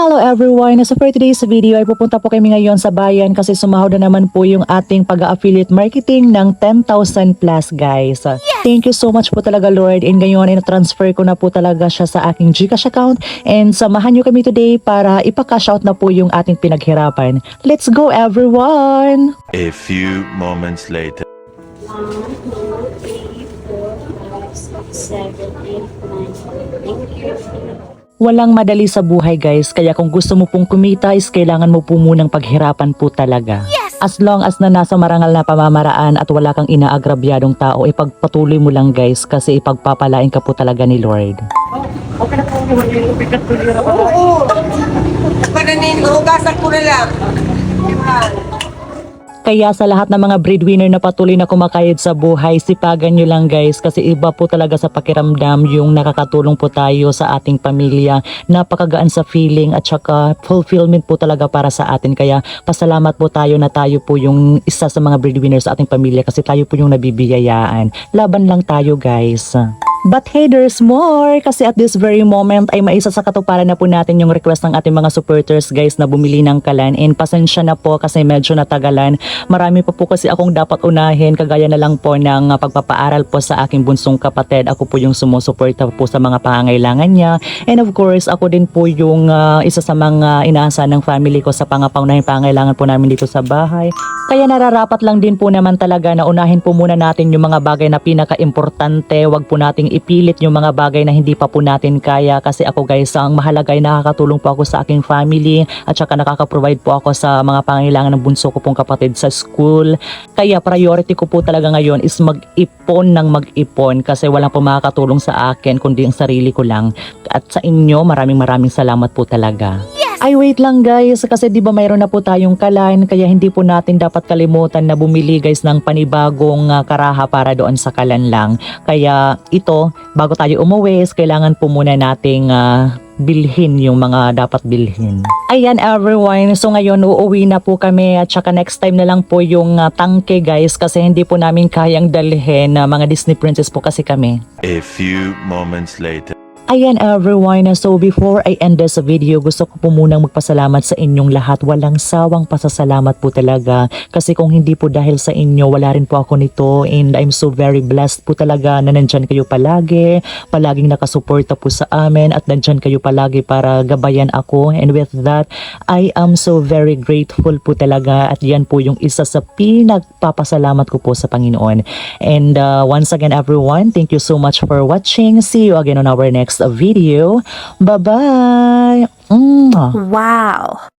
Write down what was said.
Hello everyone! So for today's video ay pupunta po kami ngayon sa bayan kasi sumahod na naman po yung ating pag-affiliate marketing ng 10,000 plus guys. Thank you so much po talaga Lord, and ngayon ay na-transfer ko na po talaga siya sa aking GCash account, and samahan nyo kami today para ipa-cash out na po yung ating pinaghirapan. Let's go everyone! A few moments later. 1, 2, 3, 4, 5, 6, 7, 8, 9. Thank you. Walang madali sa buhay guys, kaya kung gusto mo pong kumita is kailangan mo po munang paghirapan po talaga. As long as na nasa marangal na pamamaraan at wala kang inaagrabyadong tao, ipagpatuloy mo lang guys kasi ipagpapalain ka po talaga ni Lord. Okay na po, hindi ko pikat ko nila pa. Oo. Pananin, hugasan ko na lang. Kaya sa lahat ng mga breadwinner na patuloy na kumakayod sa buhay, sipagan nyo lang guys kasi iba po talaga sa pakiramdam yung nakakatulong po tayo sa ating pamilya. Napakagaan sa feeling at saka fulfillment po talaga para sa atin. Kaya pasalamat po tayo na tayo po yung isa sa mga breadwinner sa ating pamilya kasi tayo po yung nabibiyayaan. Laban lang tayo guys. But hey, there's more! Kasi at this very moment ay maisa sa katuparan na po natin yung request ng ating mga supporters guys na bumili ng kalan. And pasensya na po kasi medyo natagalan. Marami pa po kasi akong dapat unahin, kagaya na lang po ng pagpapaaral po sa aking bunsong kapatid. Ako po yung sumusuporta po sa mga pangangailangan niya. And of course, ako din po yung isa sa mga inaasahan ng family ko sa pangapangunahing pangangailangan po namin dito sa bahay. Kaya nararapat lang din po naman talaga na unahin po muna natin yung mga bagay na pinaka-importante. Wag po nating ipilit yung mga bagay na hindi pa po natin kaya, kasi ako guys, ang mahalaga ay nakakatulong po ako sa aking family at saka nakaka-provide po ako sa mga pangangailangan ng bunso ko pong kapatid sa school. Kaya priority ko po talaga ngayon is mag-ipon ng mag-ipon kasi walang po makakatulong sa akin kundi ang sarili ko lang. At sa inyo, maraming salamat po talaga. Ay wait lang guys, kasi di ba mayroon na po tayong kalan, kaya hindi po natin dapat kalimutan na bumili guys ng panibagong karaha para doon sa kalan lang. Kaya ito, bago tayo umuwi, kailangan po muna nating bilhin yung mga dapat bilhin. Ayan everyone, so ngayon uuwi na po kami at saka next time na lang po yung tangke guys kasi hindi po namin kayang dalhin mga Disney princess po kasi kami. A few moments later. Ayan everyone, so before I end this video, gusto ko po munang magpasalamat sa inyong lahat. Walang sawang pasasalamat po talaga. Kasi kung hindi po dahil sa inyo, wala rin po ako nito. And I'm so very blessed po talaga na nandyan kayo palagi. Palaging nakasuporta po sa amin at nandyan kayo palagi para gabayan ako. And with that, I am so very grateful po talaga. At yan po yung isa sa pinagpapasalamat ko po sa Panginoon. And once again everyone, thank you so much for watching. See you again on our next video. Bye-bye! Wow!